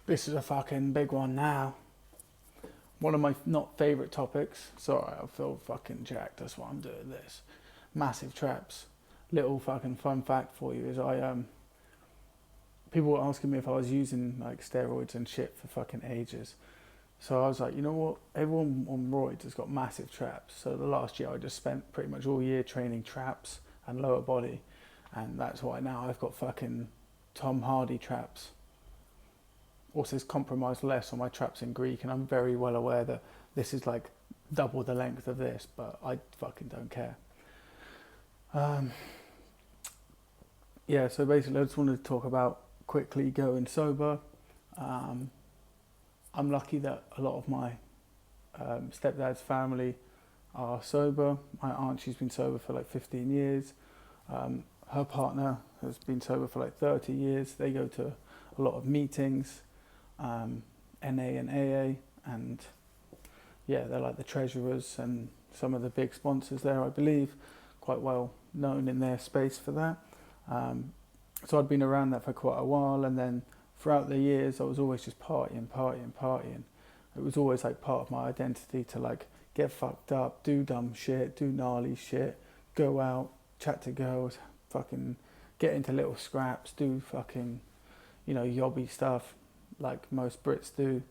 This is a fucking big one now. One of my not favourite topics. Sorry, I feel fucking jacked. That's why I'm doing this. Massive traps. Little fucking fun fact for you is people were asking me if I was using like steroids and shit for fucking ages. So I was like, you know what? Everyone on roids has got massive traps. So the last year I just spent pretty much all year training traps and lower body, and that's why now I've got fucking Tom Hardy traps. Also, it's compromised less on my traps in Greek, and I'm very well aware that this is like double the length of this, but I fucking don't care. Um, yeah, so basically, I just wanted to talk about quickly going sober. Um, I'm lucky that a lot of my stepdad's family are sober. My aunt, she's been sober for like 15 years. Her partner has been sober for like 30 years. They go to a lot of meetings, NA and AA, and yeah, they're like the treasurers and some of the big sponsors there, I believe, quite well known in their space for that. So I'd been around that for quite a while, and then throughout the years I was always just partying. It was always like part of my identity to like get fucked up, do dumb shit, do gnarly shit, go out, chat to girls, fucking get into little scraps, do fucking, yobby stuff like most Brits do.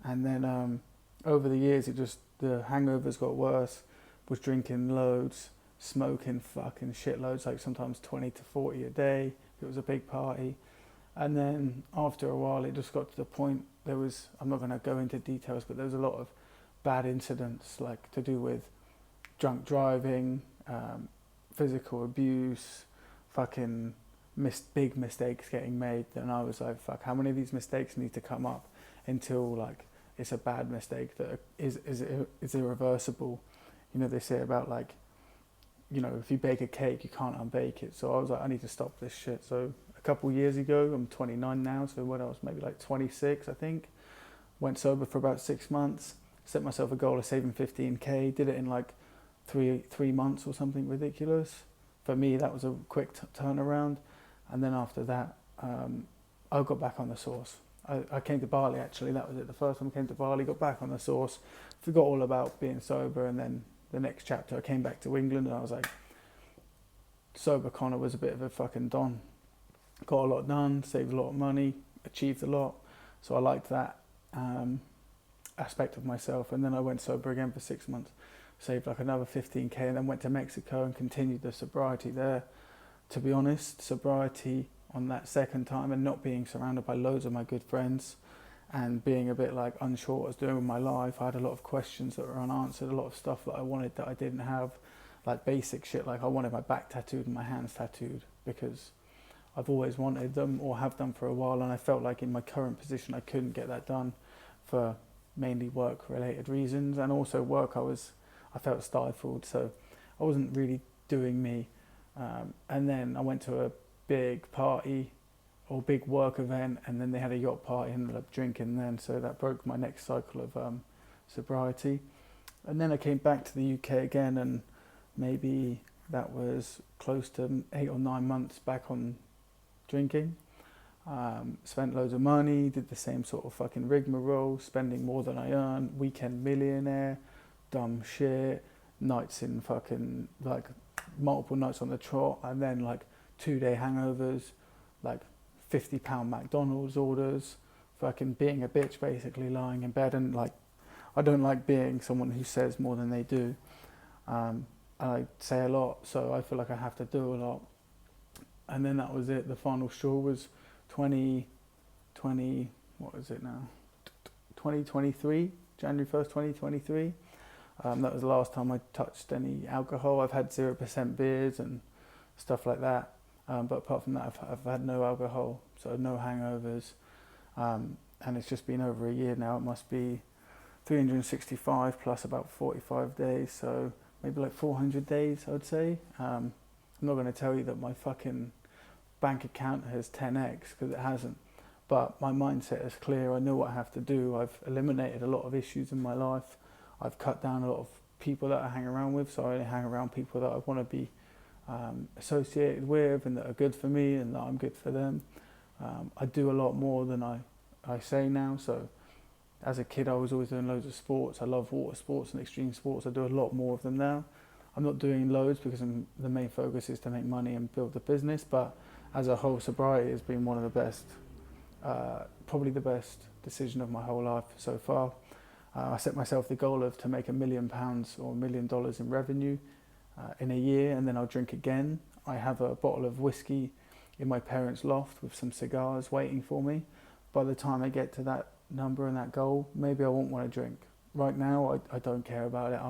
And then over the years the hangovers got worse, was drinking loads, smoking fucking shitloads, like sometimes 20 to 40 a day. It was a big party. And then after a while, it just got to the point I'm not going to go into details, but there was a lot of bad incidents, like to do with drunk driving, physical abuse, fucking big mistakes getting made. And I was like, fuck, how many of these mistakes need to come up until like it's a bad mistake that is irreversible? They say about like, if you bake a cake, you can't unbake it. So I was like, I need to stop this shit. So a couple years ago, I'm 29 now, so when I was maybe like 26, I think, went sober for about 6 months, set myself a goal of saving 15k, did it in like three months or something ridiculous. For me, that was a quick turnaround. And then after that, I got back on the sauce. I came to Bali, actually, that was it. The first time I came to Bali, got back on the sauce, forgot all about being sober, and then the next chapter I came back to England and I was like, sober Connor was a bit of a fucking don. Got a lot done, saved a lot of money, achieved a lot. So I liked that aspect of myself. And then I went sober again for 6 months, saved like another 15k, and then went to Mexico and continued the sobriety there. To be honest, sobriety on that second time and not being surrounded by loads of my good friends and being a bit like unsure what I was doing with my life. I had a lot of questions that were unanswered, a lot of stuff that I wanted that I didn't have, like basic shit, like I wanted my back tattooed and my hands tattooed because I've always wanted them or have done for a while, and I felt like in my current position I couldn't get that done for mainly work related reasons, and also work I felt stifled, so I wasn't really doing me. And then I went to a big party or big work event, and then they had a yacht party and ended up drinking then, so that broke my next cycle of sobriety. And then I came back to the UK again, and maybe that was close to 8 or 9 months back on drinking. Spent loads of money, did the same sort of fucking rigmarole, spending more than I earned, weekend millionaire, dumb shit, nights in fucking like multiple nights on the trot, and then like 2-day hangovers, like £50 McDonald's orders, fucking being a bitch, basically lying in bed. And like, I don't like being someone who says more than they do. I say a lot, so I feel like I have to do a lot. And then that was it. The final straw was 2020, what is it now? 2023, January 1st, 2023. That was the last time I touched any alcohol. I've had 0% beers and stuff like that. But apart from that, I've had no alcohol, so no hangovers. And it's just been over a year now. It must be 365 plus about 45 days, so maybe like 400 days, I would say. I'm not going to tell you that my fucking bank account has 10x, because it hasn't. But my mindset is clear. I know what I have to do. I've eliminated a lot of issues in my life. I've cut down a lot of people that I hang around with, so I only hang around people that I want to be associated with and that are good for me and that I'm good for them. I do a lot more than I I say now. So as a kid, I was always doing loads of sports. I love water sports and extreme sports. I do a lot more of them now. I'm not doing loads because the main focus is to make money and build the business. But as a whole, sobriety has been one of the best, probably the best decision of my whole life so far. I set myself the goal of to make £1 million or $1 million in revenue in a year, and then I'll drink again. I have a bottle of whiskey in my parents' loft with some cigars waiting for me. By the time I get to that number and that goal, maybe I won't want to drink. Right now, I don't care about it.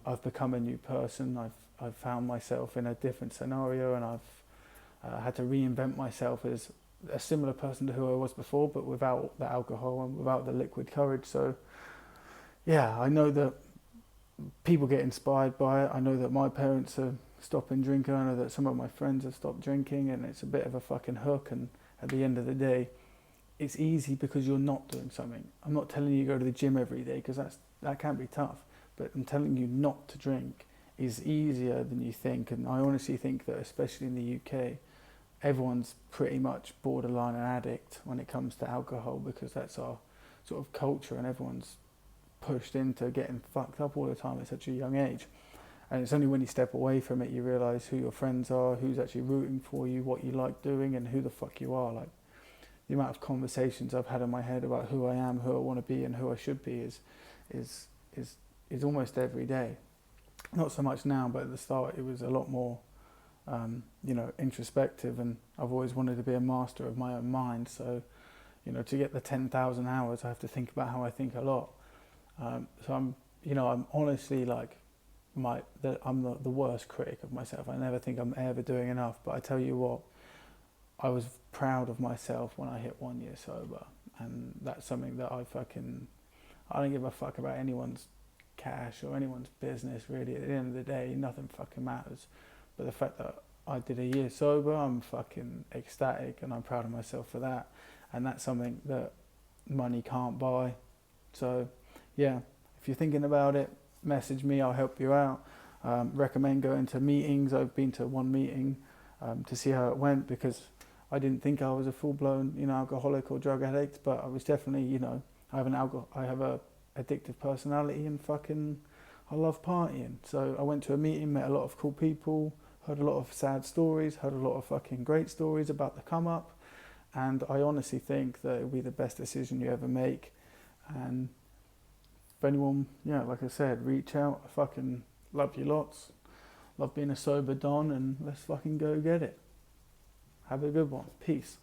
I've become a new person. I've found myself in a different scenario, and I've had to reinvent myself as a similar person to who I was before, but without the alcohol and without the liquid courage. So, yeah, I know that people get inspired by it. I know that my parents are stopping drinking. I know that some of my friends have stopped drinking, and it's a bit of a fucking hook. And at the end of the day, it's easy because you're not doing something. I'm not telling you to go to the gym every day because that can be tough. But I'm telling you not to drink is easier than you think. And I honestly think that, especially in the UK, everyone's pretty much borderline an addict when it comes to alcohol, because that's our sort of culture, and everyone's pushed into getting fucked up all the time at such a young age. And it's only when you step away from it you realise who your friends are, who's actually rooting for you, what you like doing, and who the fuck you are. Like, the amount of conversations I've had in my head about who I am, who I want to be, and who I should be is almost every day. Not so much now, but at the start it was a lot more introspective, and I've always wanted to be a master of my own mind. So, to get the 10,000 hours, I have to think about how I think a lot. So I'm honestly like, I'm the worst critic of myself. I never think I'm ever doing enough. But I tell you what, I was proud of myself when I hit 1 year sober, and that's something that I don't give a fuck about anyone's cash or anyone's business, really. At the end of the day, nothing fucking matters. But the fact that I did a year sober, I'm fucking ecstatic, and I'm proud of myself for that. And that's something that money can't buy. So, yeah, if you're thinking about it, message me, I'll help you out. Recommend going to meetings. I've been to one meeting to see how it went, because I didn't think I was a full-blown, alcoholic or drug addict, but I was definitely, I have a addictive personality, and fucking I love partying. So I went to a meeting, met a lot of cool people, heard a lot of sad stories, heard a lot of fucking great stories about the come up, and I honestly think that it'll be the best decision you ever make. And if anyone, like I said, reach out. I fucking love you lots. Love being a sober Don, and let's fucking go get it. Have a good one. Peace.